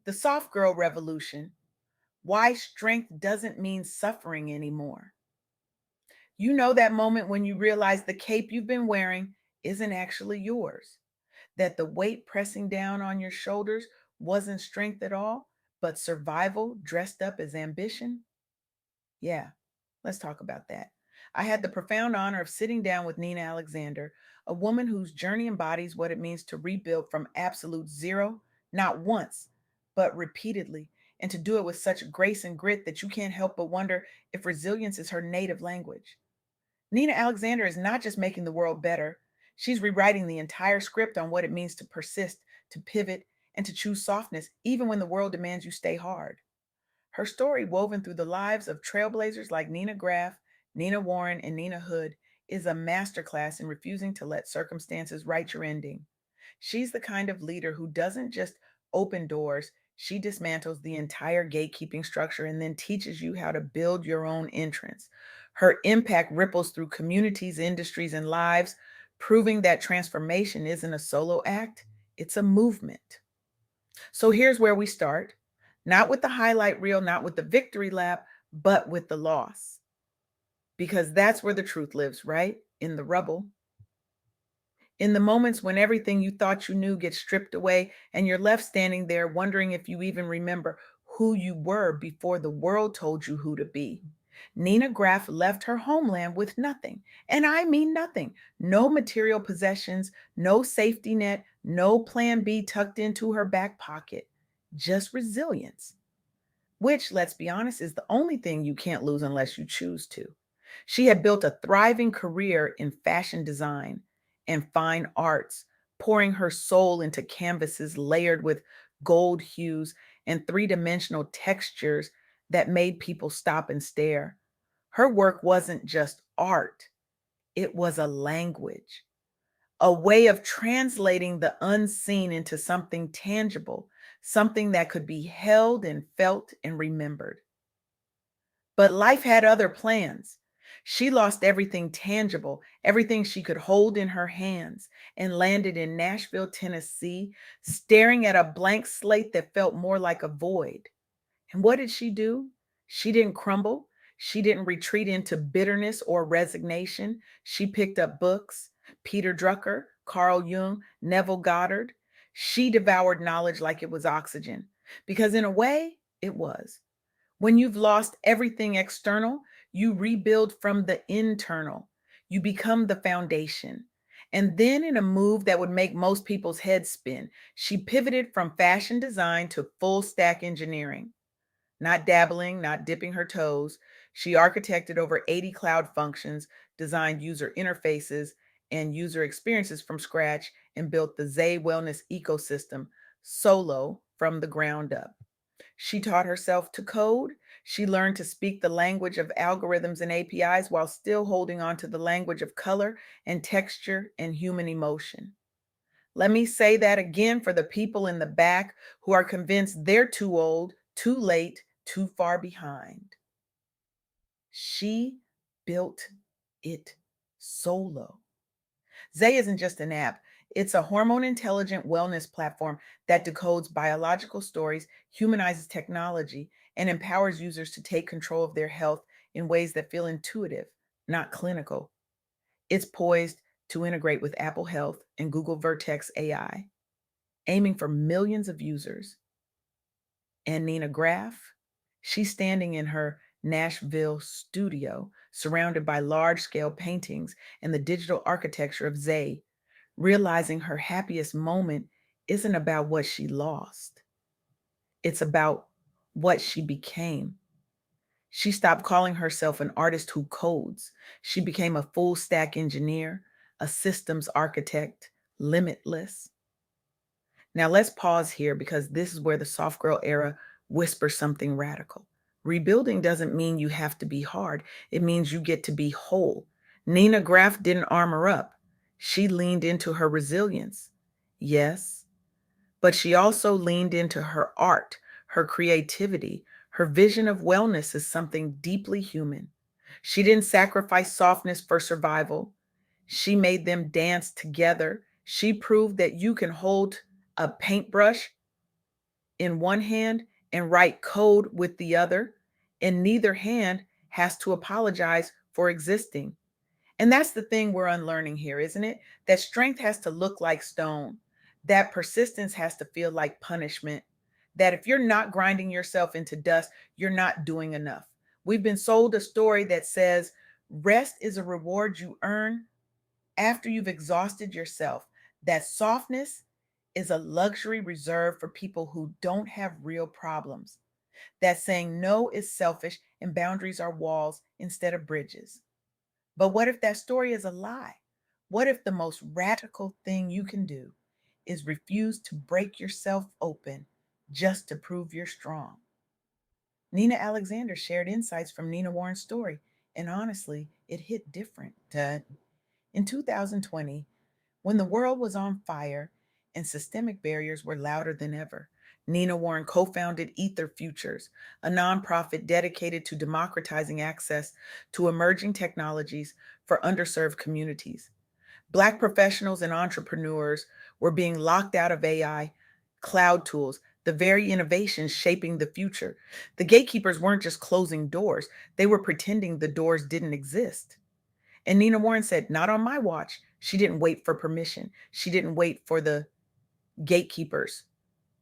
The soft girl revolution, why strength doesn't mean suffering anymore. You know that moment when you realize the cape you've been wearing isn't actually yours, that the weight pressing down on your shoulders wasn't strength at all, but survival dressed up as ambition? Yeah, let's talk about that. I had the profound honor of sitting down with Nina Alexander, a woman whose journey embodies what it means to rebuild from absolute zero, not once, but repeatedly, and to do it with such grace and grit that you can't help but wonder if resilience is her native language. Nina Alexander is not just making the world better, she's rewriting the entire script on what it means to persist, to pivot, and to choose softness, even when the world demands you stay hard. Her story, woven through the lives of trailblazers like Nina Graff, Nina Warren, and Nina Hood, is a masterclass in refusing to let circumstances write your ending. She's the kind of leader who doesn't just open doors, she dismantles the entire gatekeeping structure and then teaches you how to build your own entrance. Her impact ripples through communities, industries, and lives, proving that transformation isn't a solo act, it's a movement. So here's where we start, not with the highlight reel, not with the victory lap, but with the loss. Because that's where the truth lives, right? In the rubble. In the moments when everything you thought you knew gets stripped away and you're left standing there wondering if you even remember who you were before the world told you who to be. Nina Graff left her homeland with nothing. And I mean nothing. No material possessions, no safety net, no plan B tucked into her back pocket. Just resilience, which, let's be honest, is the only thing you can't lose unless you choose to. She had built a thriving career in fashion design and fine arts, pouring her soul into canvases layered with gold hues and three-dimensional textures that made people stop and stare. Her work wasn't just art, it was a language, a way of translating the unseen into something tangible, something that could be held and felt and remembered. But life had other plans. She lost everything tangible, everything she could hold in her hands, and landed in Nashville, Tennessee, staring at a blank slate that felt more like a void. And what did she do? She didn't crumble. She didn't retreat into bitterness or resignation. She picked up books, Peter Drucker, Carl Jung, Neville Goddard. She devoured knowledge like it was oxygen, because in a way, it was. When you've lost everything external, you rebuild from the internal. You become the foundation. And then, in a move that would make most people's heads spin, she pivoted from fashion design to full stack engineering. Not dabbling, not dipping her toes. She architected over 80 cloud functions, designed user interfaces and user experiences from scratch, and built the Zay Wellness ecosystem solo from the ground up. She taught herself to code. She learned to speak the language of algorithms and APIs while still holding on to the language of color and texture and human emotion. Let me say that again for the people in the back who are convinced they're too old, too late, too far behind. She built it solo. Zay isn't just an app, it's a hormone intelligent wellness platform that decodes biological stories, humanizes technology, and empowers users to take control of their health in ways that feel intuitive, not clinical. It's poised to integrate with Apple Health and Google Vertex AI, aiming for millions of users. And Nina Graff, she's standing in her Nashville studio, surrounded by large scale paintings and the digital architecture of Zay, realizing her happiest moment isn't about what she lost, it's about what she became. She stopped calling herself an artist who codes. She became a full stack engineer, a systems architect, limitless. Now let's pause here because this is where the soft girl era whispers something radical. Rebuilding doesn't mean you have to be hard, it means you get to be whole. Nina Graff didn't armor up, she leaned into her resilience. Yes, but she also leaned into her art, her creativity, her vision of wellness as something deeply human. She didn't sacrifice softness for survival. She made them dance together. She proved that you can hold a paintbrush in one hand and write code with the other, and neither hand has to apologize for existing. And that's the thing we're unlearning here, isn't it? That strength has to look like stone, that persistence has to feel like punishment, that if you're not grinding yourself into dust, you're not doing enough. We've been sold a story that says rest is a reward you earn after you've exhausted yourself, that softness is a luxury reserved for people who don't have real problems, that saying no is selfish and boundaries are walls instead of bridges. But what if that story is a lie? What if the most radical thing you can do is refuse to break yourself open just to prove you're strong? Nina Alexander shared insights from Nina Warren's story, and honestly, it hit different. In 2020, when the world was on fire and systemic barriers were louder than ever, Nina Warren co founded Ether Futures, a nonprofit dedicated to democratizing access to emerging technologies for underserved communities. Black professionals and entrepreneurs were being locked out of AI, cloud tools, the very innovations shaping the future. The gatekeepers weren't just closing doors, they were pretending the doors didn't exist. And Nina Warren said, not on my watch. She didn't wait for permission. She didn't wait for the gatekeepers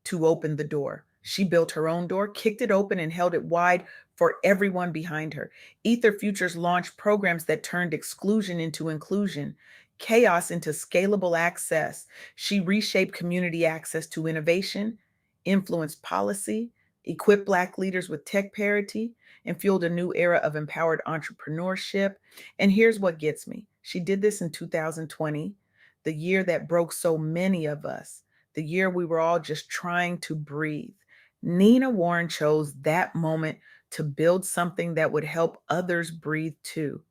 to open the door. She built her own door, kicked it open, and held it wide for everyone behind her. Ether Futures launched programs that turned exclusion into inclusion, chaos into scalable access. She reshaped community access to innovation, influenced policy, equipped Black leaders with tech parity, and fueled a new era of empowered entrepreneurship. And here's what gets me: she did this in 2020, the year that broke so many of us, the year we were all just trying to breathe. Nina Warren chose that moment to build something that would help others breathe too.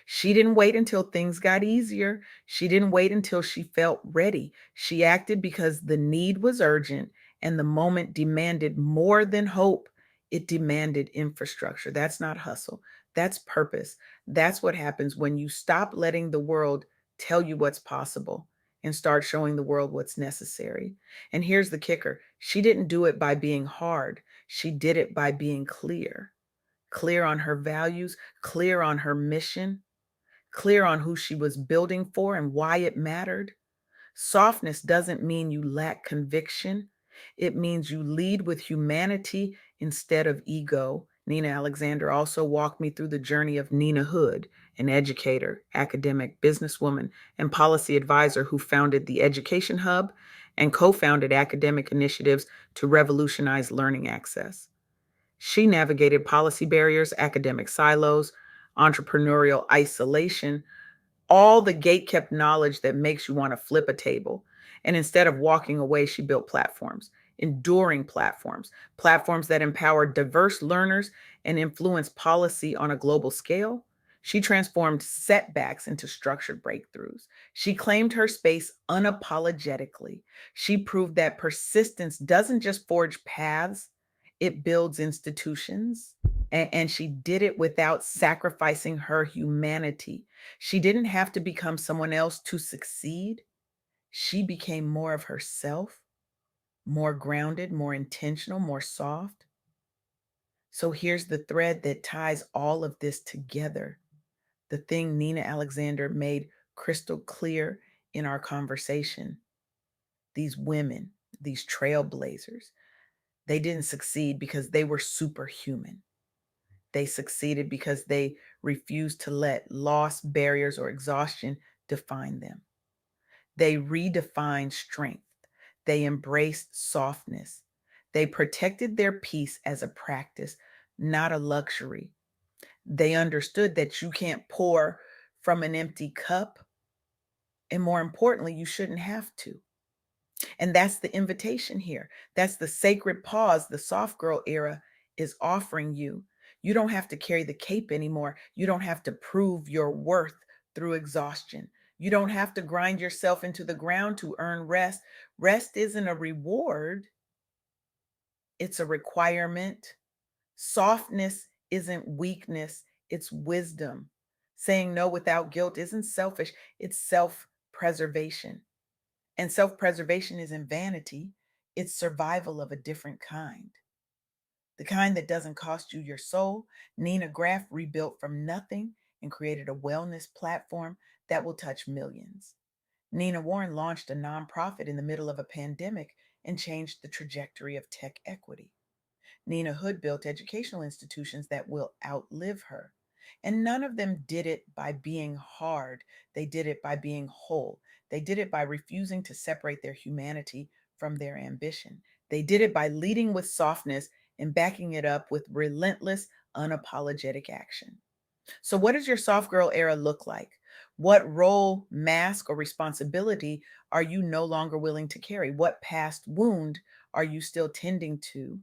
She didn't wait until things got easier. She didn't wait until she felt ready. She acted because the need was urgent and the moment demanded more than hope. It demanded infrastructure. That's not hustle, that's purpose. That's what happens when you stop letting the world tell you what's possible and start showing the world what's necessary. And here's the kicker: she didn't do it by being hard, she did it by being clear. Clear on her values, clear on her mission, clear on who she was building for and why it mattered. Softness doesn't mean you lack conviction. It means you lead with humanity instead of ego. Nina Alexander also walked me through the journey of Nina Hood, an educator, academic, businesswoman, and policy advisor who founded the Education Hub and co founded academic initiatives to revolutionize learning access. She navigated policy barriers, academic silos, entrepreneurial isolation, all the gate kept knowledge that makes you want to flip a table. And instead of walking away, she built platforms, enduring platforms, platforms that empower diverse learners and influence policy on a global scale. She transformed setbacks into structured breakthroughs. She claimed her space unapologetically. She proved that persistence doesn't just forge paths, it builds institutions. And she did it without sacrificing her humanity. She didn't have to become someone else to succeed. She became more of herself, more grounded, more intentional, more soft. So here's the thread that ties all of this together. The thing Nina Alexander made crystal clear in our conversation: these women, these trailblazers, they didn't succeed because they were superhuman. They succeeded because they refused to let loss, barriers, or exhaustion define them. They redefined strength. They embraced softness. They protected their peace as a practice, not a luxury. They understood that you can't pour from an empty cup. And more importantly, you shouldn't have to. And that's the invitation here. That's the sacred pause the soft girl era is offering you. You don't have to carry the cape anymore. You don't have to prove your worth through exhaustion. You don't have to grind yourself into the ground to earn rest. Rest isn't a reward, it's a requirement. Softness isn't weakness, it's wisdom. Saying no without guilt isn't selfish, it's self preservation. And self preservation isn't vanity, It's survival of a different kind, the kind that doesn't cost you your soul. Nina Graff rebuilt from nothing and created a wellness platform that will touch millions. Nina Warren launched a nonprofit in the middle of a pandemic and changed the trajectory of tech equity. Nina Hood built educational institutions that will outlive her. And none of them did it by being hard. They did it by being whole. They did it by refusing to separate their humanity from their ambition. They did it by leading with softness and backing it up with relentless, unapologetic action. So, what does your soft girl era look like? What role, mask, or responsibility are you no longer willing to carry? What past wound are you still tending to?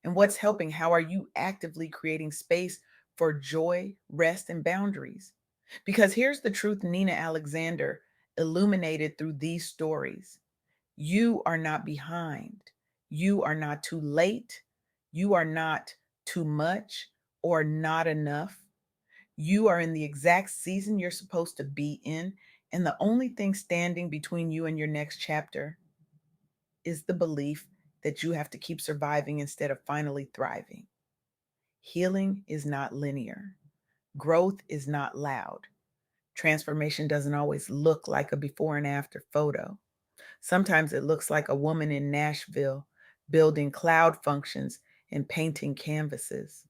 And what's helping? How are you actively creating space for joy, rest, and boundaries? Because here's the truth Nina Alexander illuminated through these stories: you are not behind, you are not too late, you are not too much or not enough. You are in the exact season you're supposed to be in. And the only thing standing between you and your next chapter is the belief that you have to keep surviving instead of finally thriving. Healing is not linear, growth is not loud. Transformation doesn't always look like a before and after photo. Sometimes it looks like a woman in Nashville building cloud functions and painting canvases.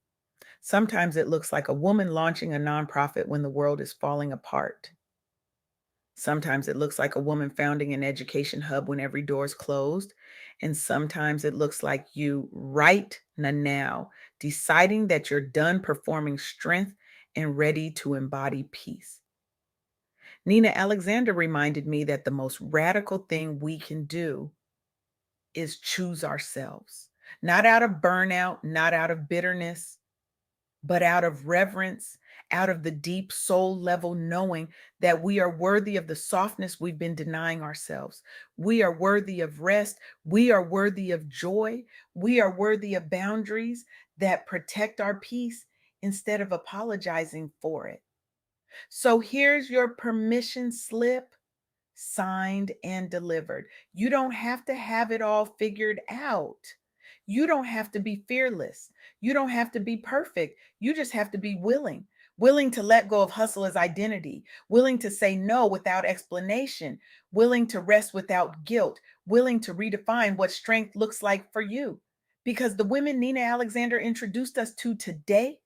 Sometimes it looks like a woman launching a nonprofit when the world is falling apart. Sometimes it looks like a woman founding an education hub when every door is closed. And sometimes it looks like you right now, deciding that you're done performing strength and ready to embody peace. Nina Alexander reminded me that the most radical thing we can do is choose ourselves, not out of burnout, not out of bitterness, but out of reverence, out of the deep soul level knowing that we are worthy of the softness we've been denying ourselves. We are worthy of rest. We are worthy of joy. We are worthy of boundaries that protect our peace instead of apologizing for it. So here's your permission slip, signed and delivered. You don't have to have it all figured out. You don't have to be fearless. You don't have to be perfect. You just have to be willing. Willing to let go of hustle as identity, willing to say no without explanation, willing to rest without guilt, willing to redefine what strength looks like for you. Because the women Nina Alexander introduced us to today,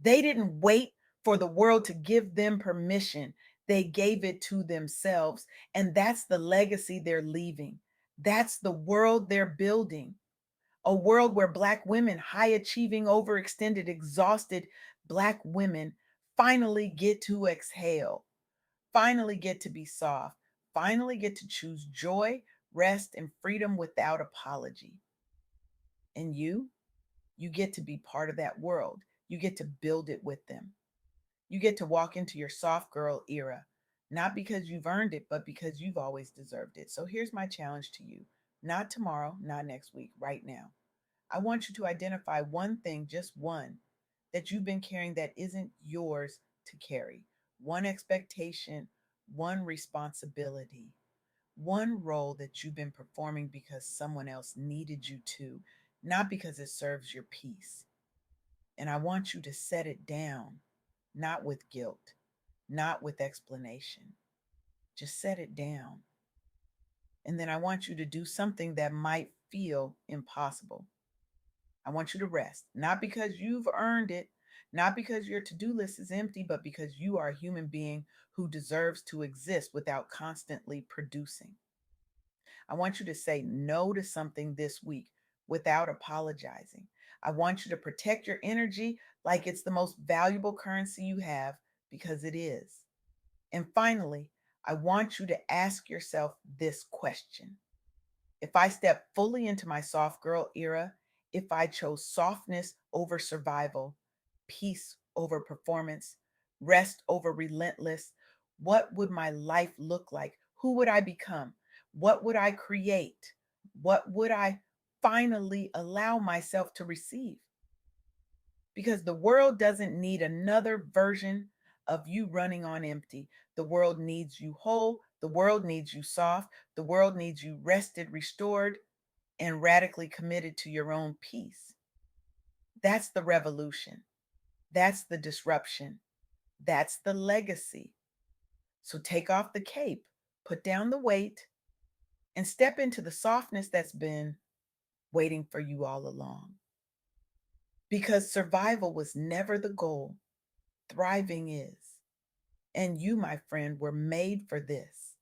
they didn't wait for the world to give them permission. They gave it to themselves. And that's the legacy they're leaving. That's the world they're building. A world where Black women, high achieving, overextended, exhausted Black women, finally get to exhale, finally get to be soft, finally get to choose joy, rest, and freedom without apology. And you get to be part of that world. You get to build it with them. You get to walk into your soft girl era, not because you've earned it, but because you've always deserved it. So here's my challenge to you: not tomorrow, not next week, right now. I want you to identify one thing, just one, that you've been carrying that isn't yours to carry. One expectation, one responsibility, one role that you've been performing because someone else needed you to, not because it serves your peace. And I want you to set it down, not with guilt, not with explanation. Just set it down. And then I want you to do something that might feel impossible. I want you to rest, not because you've earned it, not because your to do list is empty, but because you are a human being who deserves to exist without constantly producing. I want you to say no to something this week without apologizing. I want you to protect your energy like it's the most valuable currency you have, because it is. And finally, I want you to ask yourself this question: if I step fully into my soft girl era, if I chose softness over survival, peace over performance, rest over relentless, what would my life look like? Who would I become? What would I create? What would I finally allow myself to receive? Because the world doesn't need another version of you running on empty. The world needs you whole. The world needs you soft. The world needs you rested, restored, and radically committed to your own peace. That's the revolution. That's the disruption. That's the legacy. So take off the cape, put down the weight, and step into the softness that's been waiting for you all along. Because survival was never the goal, thriving is. And you, my friend, were made for this.